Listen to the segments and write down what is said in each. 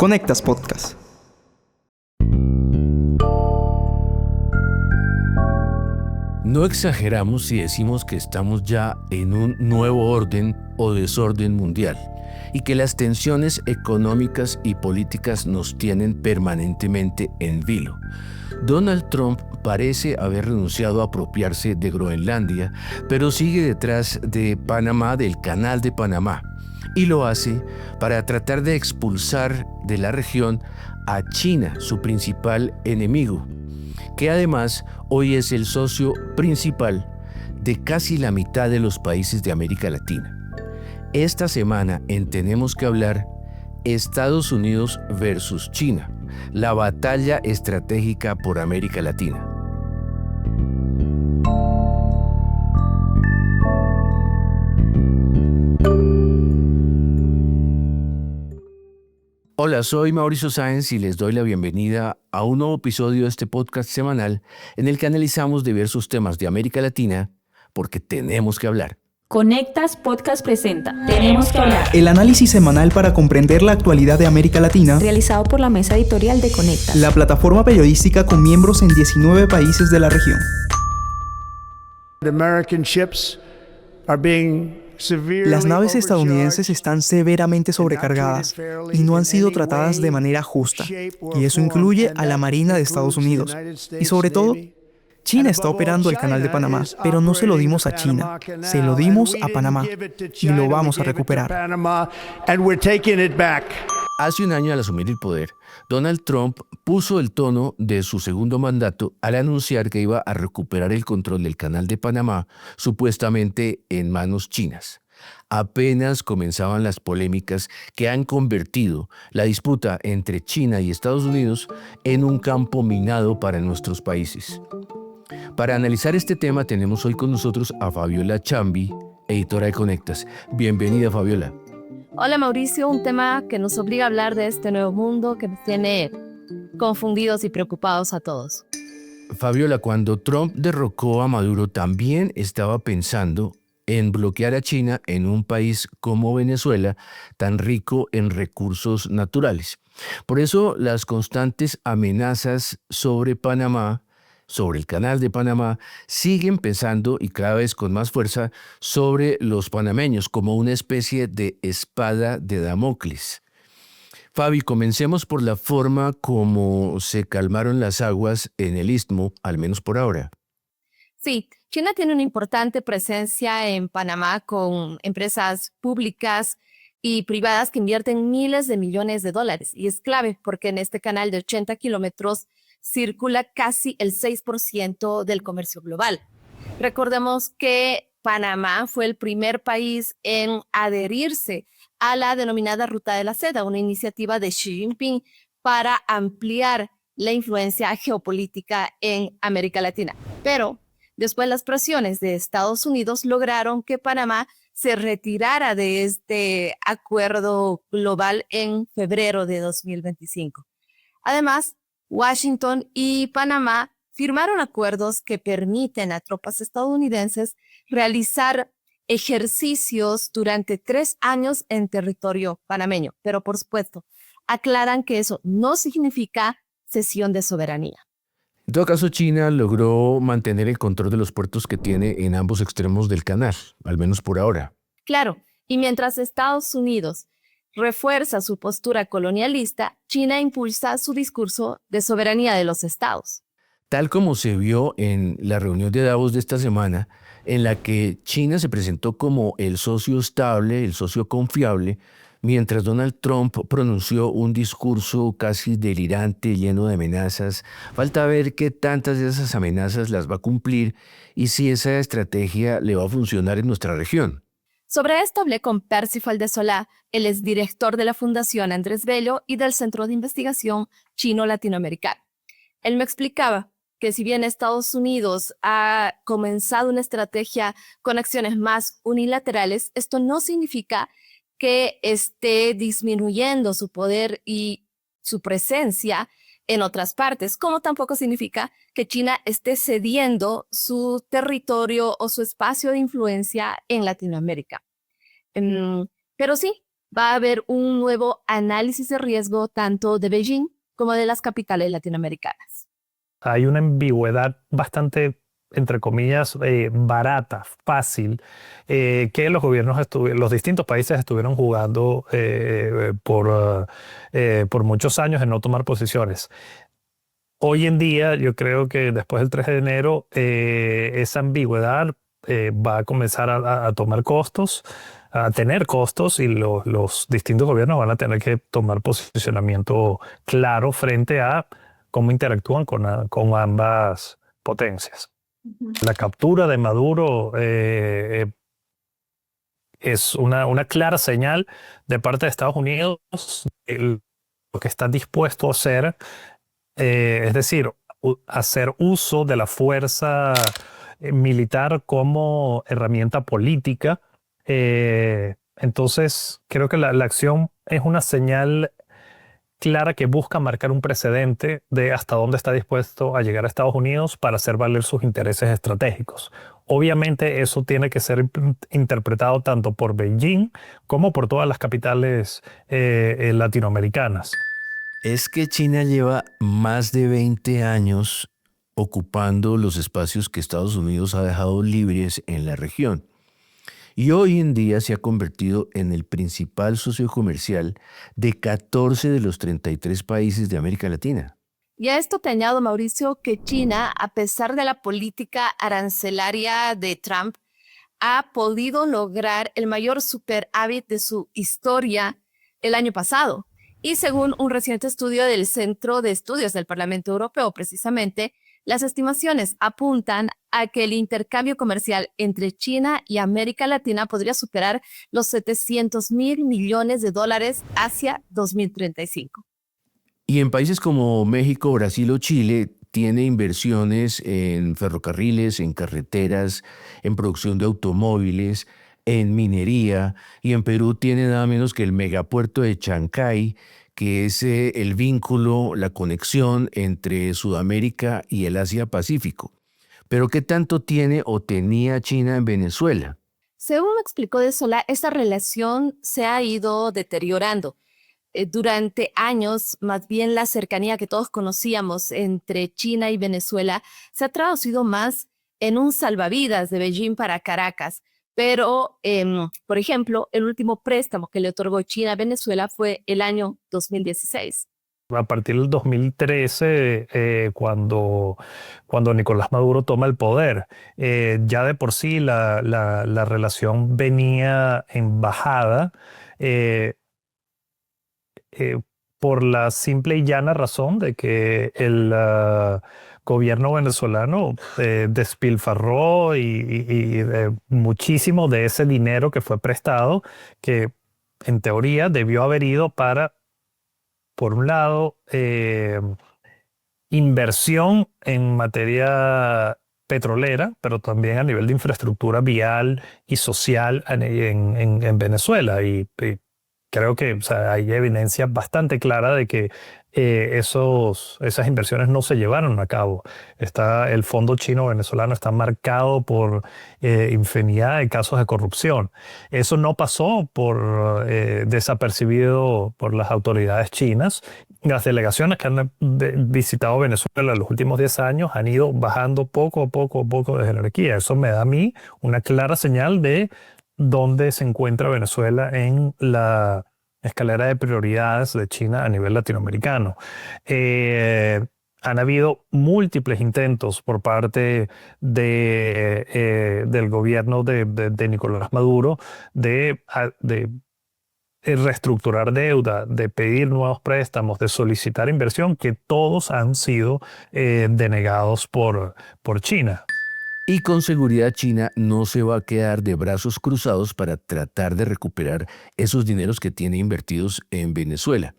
Conectas Podcast. No exageramos si decimos que estamos ya en un nuevo orden o desorden mundial y que las tensiones económicas y políticas nos tienen permanentemente en vilo. Donald Trump parece haber renunciado a apropiarse de Groenlandia, pero sigue detrás de Panamá, del Canal de Panamá, y lo hace para tratar de expulsar de la región a China, su principal enemigo, que además hoy es el socio principal de casi la mitad de los países de América Latina. Esta semana en Tenemos que hablar, Estados Unidos versus China, la batalla estratégica por América Latina. Hola, soy Mauricio Sáenz y les doy la bienvenida a un nuevo episodio de este podcast semanal en el que analizamos diversos temas de América Latina porque tenemos que hablar. Conectas Podcast presenta Tenemos que hablar. El análisis semanal para comprender la actualidad de América Latina, Realizado por la mesa editorial de Conectas, la plataforma periodística con miembros en 19 países de la región. Las naves estadounidenses están severamente sobrecargadas y no han sido tratadas de manera justa, y eso incluye a la Marina de Estados Unidos. Y sobre todo, China está operando el Canal de Panamá, pero no se lo dimos a China, se lo dimos a Panamá, y lo vamos a recuperar. Hace un año, al asumir el poder, Donald Trump puso el tono de su segundo mandato al anunciar que iba a recuperar el control del Canal de Panamá, supuestamente en manos chinas. Apenas comenzaban las polémicas que han convertido la disputa entre China y Estados Unidos en un campo minado para nuestros países. Para analizar este tema tenemos hoy con nosotros a Fabiola Chambi, editora de Conectas. Bienvenida, Fabiola. Hola Mauricio, un tema que nos obliga a hablar de este nuevo mundo que nos tiene confundidos y preocupados a todos. Fabiola, cuando Trump derrocó a Maduro también estaba pensando en bloquear a China en un país como Venezuela, tan rico en recursos naturales. Por eso las constantes amenazas sobre Panamá, sobre el Canal de Panamá, siguen pesando y cada vez con más fuerza sobre los panameños como una especie de espada de Damocles. Fabi, comencemos por la forma como se calmaron las aguas en el Istmo, al menos por ahora. Sí, China tiene una importante presencia en Panamá con empresas públicas y privadas que invierten miles de millones de dólares. Y es clave porque en este canal de 80 kilómetros circula casi el 6% del comercio global. Recordemos que Panamá fue el primer país en adherirse a la denominada Ruta de la Seda, una iniciativa de Xi Jinping para ampliar la influencia geopolítica en América Latina. Pero después las presiones de Estados Unidos lograron que Panamá se retirara de este acuerdo global en febrero de 2025. Además, Washington y Panamá firmaron acuerdos que permiten a tropas estadounidenses realizar ejercicios durante 3 años en territorio panameño. Pero, por supuesto, aclaran que eso no significa cesión de soberanía. En todo caso, China logró mantener el control de los puertos que tiene en ambos extremos del canal, al menos por ahora. Claro, y mientras Estados Unidos refuerza su postura colonialista, China impulsa su discurso de soberanía de los estados. Tal como se vio en la reunión de Davos de esta semana, en la que China se presentó como el socio estable, el socio confiable, mientras Donald Trump pronunció un discurso casi delirante, lleno de amenazas. Falta ver qué tantas de esas amenazas las va a cumplir y si esa estrategia le va a funcionar en nuestra región. Sobre esto hablé con Percival de Solá, el exdirector de la Fundación Andrés Bello y del Centro de Investigación Chino-Latinoamericano. Él me explicaba que si bien Estados Unidos ha comenzado una estrategia con acciones más unilaterales, esto no significa que esté disminuyendo su poder y su presencia en otras partes, como tampoco significa que China esté cediendo su territorio o su espacio de influencia en Latinoamérica. Pero sí, va a haber un nuevo análisis de riesgo tanto de Beijing como de las capitales latinoamericanas. Hay una ambigüedad bastante, entre comillas, barata, fácil, que los gobiernos, los distintos países estuvieron jugando por muchos años en no tomar posiciones. Hoy en día, yo creo que después del 3 de enero, esa ambigüedad va a comenzar a tomar costos, a tener costos, y los distintos gobiernos van a tener que tomar posicionamiento claro frente a cómo interactúan con ambas potencias. La captura de Maduro es una clara señal de parte de Estados Unidos de lo que está dispuesto a hacer, es decir, hacer uso de la fuerza militar como herramienta política. Entonces, creo que la acción es una señal clara que busca marcar un precedente de hasta dónde está dispuesto a llegar a Estados Unidos para hacer valer sus intereses estratégicos. Obviamente eso tiene que ser interpretado tanto por Beijing como por todas las capitales latinoamericanas. Es que China lleva más de 20 años ocupando los espacios que Estados Unidos ha dejado libres en la región. Y hoy en día se ha convertido en el principal socio comercial de 14 de los 33 países de América Latina. Y a esto te añado, Mauricio, que China, a pesar de la política arancelaria de Trump, ha podido lograr el mayor superávit de su historia el año pasado. Y según un reciente estudio del Centro de Estudios del Parlamento Europeo, precisamente, las estimaciones apuntan a que el intercambio comercial entre China y América Latina podría superar los 700.000 millones de dólares hacia 2035. Y en países como México, Brasil o Chile tiene inversiones en ferrocarriles, en carreteras, en producción de automóviles, en minería, y en Perú tiene nada menos que el megapuerto de Chancay, que es el vínculo, la conexión entre Sudamérica y el Asia-Pacífico. Pero ¿qué tanto tiene o tenía China en Venezuela? Según explicó De Sola, esta relación se ha ido deteriorando. Durante años, más bien la cercanía que todos conocíamos entre China y Venezuela se ha traducido más en un salvavidas de Beijing para Caracas. Pero, por ejemplo, el último préstamo que le otorgó China a Venezuela fue el año 2016. A partir del 2013, cuando Nicolás Maduro toma el poder, ya de por sí la relación venía en bajada por la simple y llana razón de que el gobierno venezolano despilfarró y muchísimo de ese dinero que fue prestado, que en teoría debió haber ido para, por un lado, inversión en materia petrolera, pero también a nivel de infraestructura vial y social en Venezuela. Y creo que, o sea, hay evidencia bastante clara de que esas inversiones no se llevaron a cabo. El fondo chino venezolano está marcado por infinidad de casos de corrupción. Eso no pasó por desapercibido por las autoridades chinas. Las delegaciones que han visitado Venezuela en los últimos 10 años han ido bajando poco a poco de jerarquía. Eso me da a mí una clara señal de dónde se encuentra Venezuela en la escalera de prioridades de China a nivel latinoamericano. Han habido múltiples intentos por parte del gobierno de Nicolás Maduro de reestructurar deuda, de pedir nuevos préstamos, de solicitar inversión, que todos han sido denegados por China. Y con seguridad China no se va a quedar de brazos cruzados para tratar de recuperar esos dineros que tiene invertidos en Venezuela.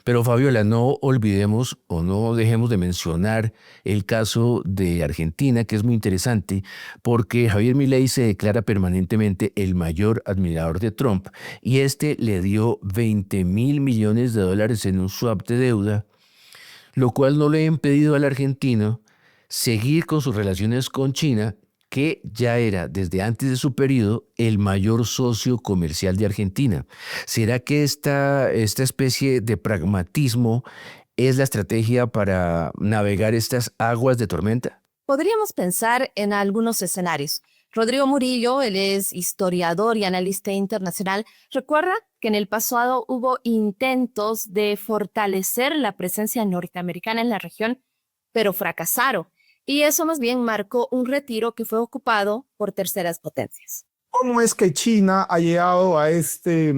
Pero Fabiola, no olvidemos o no dejemos de mencionar el caso de Argentina, que es muy interesante, porque Javier Milei se declara permanentemente el mayor admirador de Trump y este le dio 20.000 millones de dólares en un swap de deuda, lo cual no le ha impedido al argentino seguir con sus relaciones con China que ya era desde antes de su periodo el mayor socio comercial de Argentina. ¿Será que esta especie de pragmatismo es la estrategia para navegar estas aguas de tormenta? Podríamos pensar en algunos escenarios. Rodrigo Murillo, él es historiador y analista internacional, recuerda que en el pasado hubo intentos de fortalecer la presencia norteamericana en la región, pero fracasaron. Y eso más bien marcó un retiro que fue ocupado por terceras potencias. ¿Cómo es que China ha llegado a este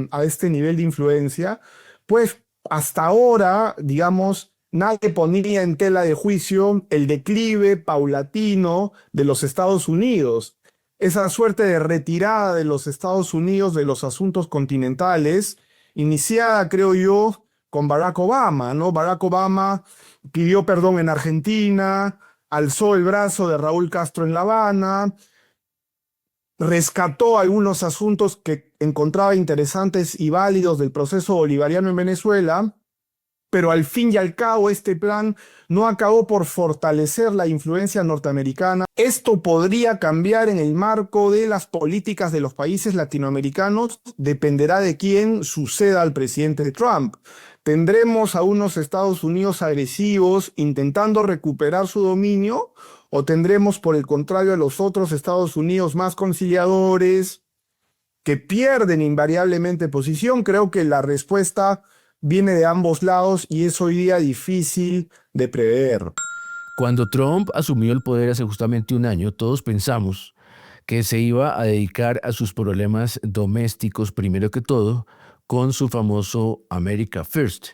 nivel de influencia? Pues hasta ahora, digamos, nadie ponía en tela de juicio el declive paulatino de los Estados Unidos. Esa suerte de retirada de los Estados Unidos de los asuntos continentales, iniciada, creo yo, con Barack Obama, ¿no? Barack Obama pidió perdón en Argentina, alzó el brazo de Raúl Castro en La Habana, rescató algunos asuntos que encontraba interesantes y válidos del proceso bolivariano en Venezuela, pero al fin y al cabo este plan no acabó por fortalecer la influencia norteamericana. Esto podría cambiar en el marco de las políticas de los países latinoamericanos, dependerá de quién suceda al presidente Trump. ¿Tendremos a unos Estados Unidos agresivos intentando recuperar su dominio? ¿O tendremos, por el contrario, a los otros Estados Unidos más conciliadores que pierden invariablemente posición? Creo que la respuesta viene de ambos lados y es hoy día difícil de prever. Cuando Trump asumió el poder hace justamente un año, todos pensamos que se iba a dedicar a sus problemas domésticos primero que todo, con su famoso America First.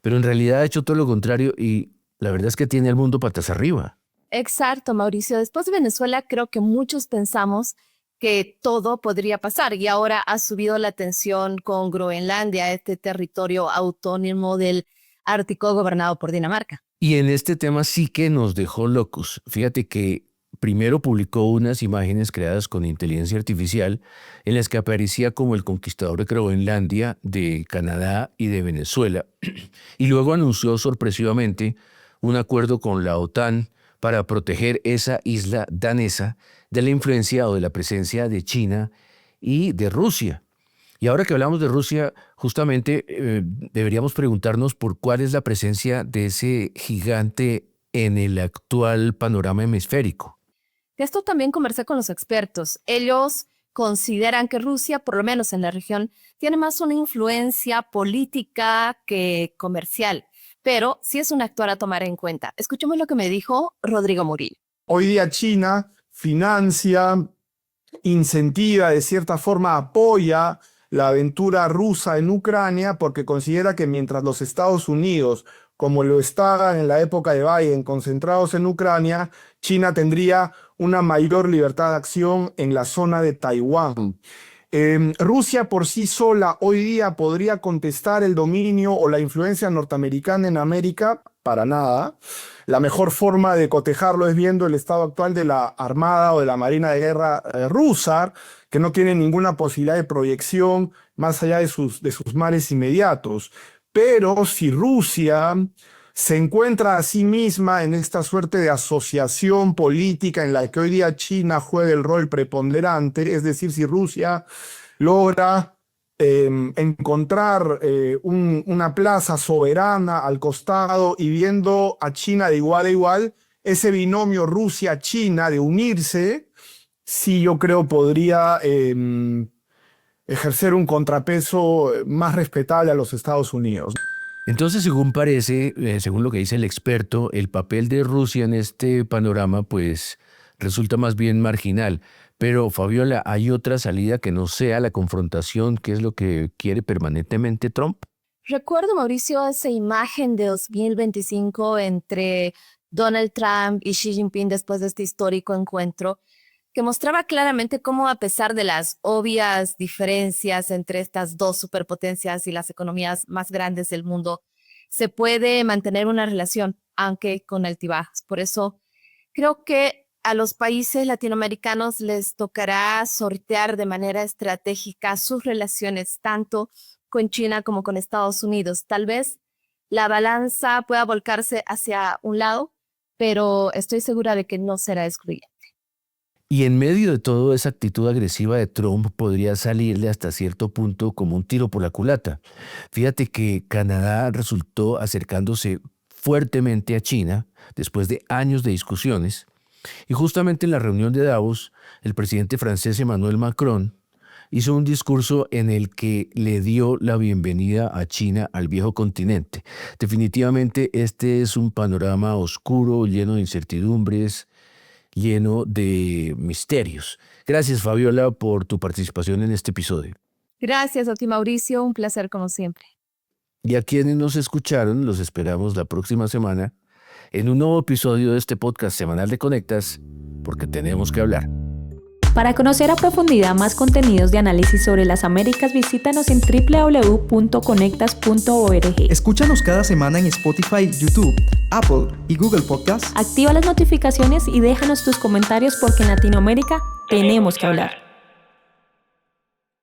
Pero en realidad ha hecho todo lo contrario y la verdad es que tiene el mundo patas arriba. Exacto, Mauricio. Después de Venezuela, creo que muchos pensamos que todo podría pasar y ahora ha subido la tensión con Groenlandia, este territorio autónomo del Ártico gobernado por Dinamarca. Y en este tema sí que nos dejó locos. Fíjate que primero publicó unas imágenes creadas con inteligencia artificial en las que aparecía como el conquistador de Groenlandia, de Canadá y de Venezuela. Y luego anunció sorpresivamente un acuerdo con la OTAN para proteger esa isla danesa de la influencia o de la presencia de China y de Rusia. Y ahora que hablamos de Rusia, justamente deberíamos preguntarnos por cuál es la presencia de ese gigante en el actual panorama hemisférico. Esto también conversé con los expertos. Ellos consideran que Rusia, por lo menos en la región, tiene más una influencia política que comercial, pero sí es un actor a tomar en cuenta. Escuchemos lo que me dijo Rodrigo Murillo. Hoy día China financia, incentiva, de cierta forma apoya la aventura rusa en Ucrania porque considera que mientras los Estados Unidos, como lo estaban en la época de Biden, concentrados en Ucrania, China tendría una mayor libertad de acción en la zona de Taiwán. Rusia por sí sola hoy día podría contestar el dominio o la influencia norteamericana en América, para nada. La mejor forma de cotejarlo es viendo el estado actual de la Armada o de la Marina de Guerra rusa, que no tiene ninguna posibilidad de proyección más allá de sus mares inmediatos. Pero si Rusia se encuentra a sí misma en esta suerte de asociación política en la que hoy día China juega el rol preponderante, es decir, si Rusia logra encontrar una plaza soberana al costado y viendo a China de igual a igual, ese binomio Rusia-China de unirse, sí yo creo podría ejercer un contrapeso más respetable a los Estados Unidos. Entonces, según parece, según lo que dice el experto, el papel de Rusia en este panorama pues resulta más bien marginal. Pero, Fabiola, ¿hay otra salida que no sea la confrontación, que es lo que quiere permanentemente Trump? Recuerdo, Mauricio, esa imagen de 2025 entre Donald Trump y Xi Jinping después de este histórico encuentro, que mostraba claramente cómo, a pesar de las obvias diferencias entre estas dos superpotencias y las economías más grandes del mundo, se puede mantener una relación, aunque con altibajos. Por eso creo que a los países latinoamericanos les tocará sortear de manera estratégica sus relaciones, tanto con China como con Estados Unidos. Tal vez la balanza pueda volcarse hacia un lado, pero estoy segura de que no será excluyente. Y en medio de toda esa actitud agresiva de Trump podría salirle hasta cierto punto como un tiro por la culata. Fíjate que Canadá resultó acercándose fuertemente a China después de años de discusiones. Y justamente en la reunión de Davos, el presidente francés Emmanuel Macron hizo un discurso en el que le dio la bienvenida a China al viejo continente. Definitivamente este es un panorama oscuro, lleno de incertidumbres, lleno de misterios. Gracias, Fabiola, por tu participación en este episodio. Gracias a ti, Mauricio. Un placer como siempre. Y a quienes nos escucharon, los esperamos la próxima semana en un nuevo episodio de este podcast semanal de Conectas, porque tenemos que hablar. Para conocer a profundidad más contenidos de análisis sobre las Américas, visítanos en www.conectas.org. Escúchanos cada semana en Spotify, YouTube, Apple y Google Podcasts. Activa las notificaciones y déjanos tus comentarios porque en Latinoamérica tenemos que hablar.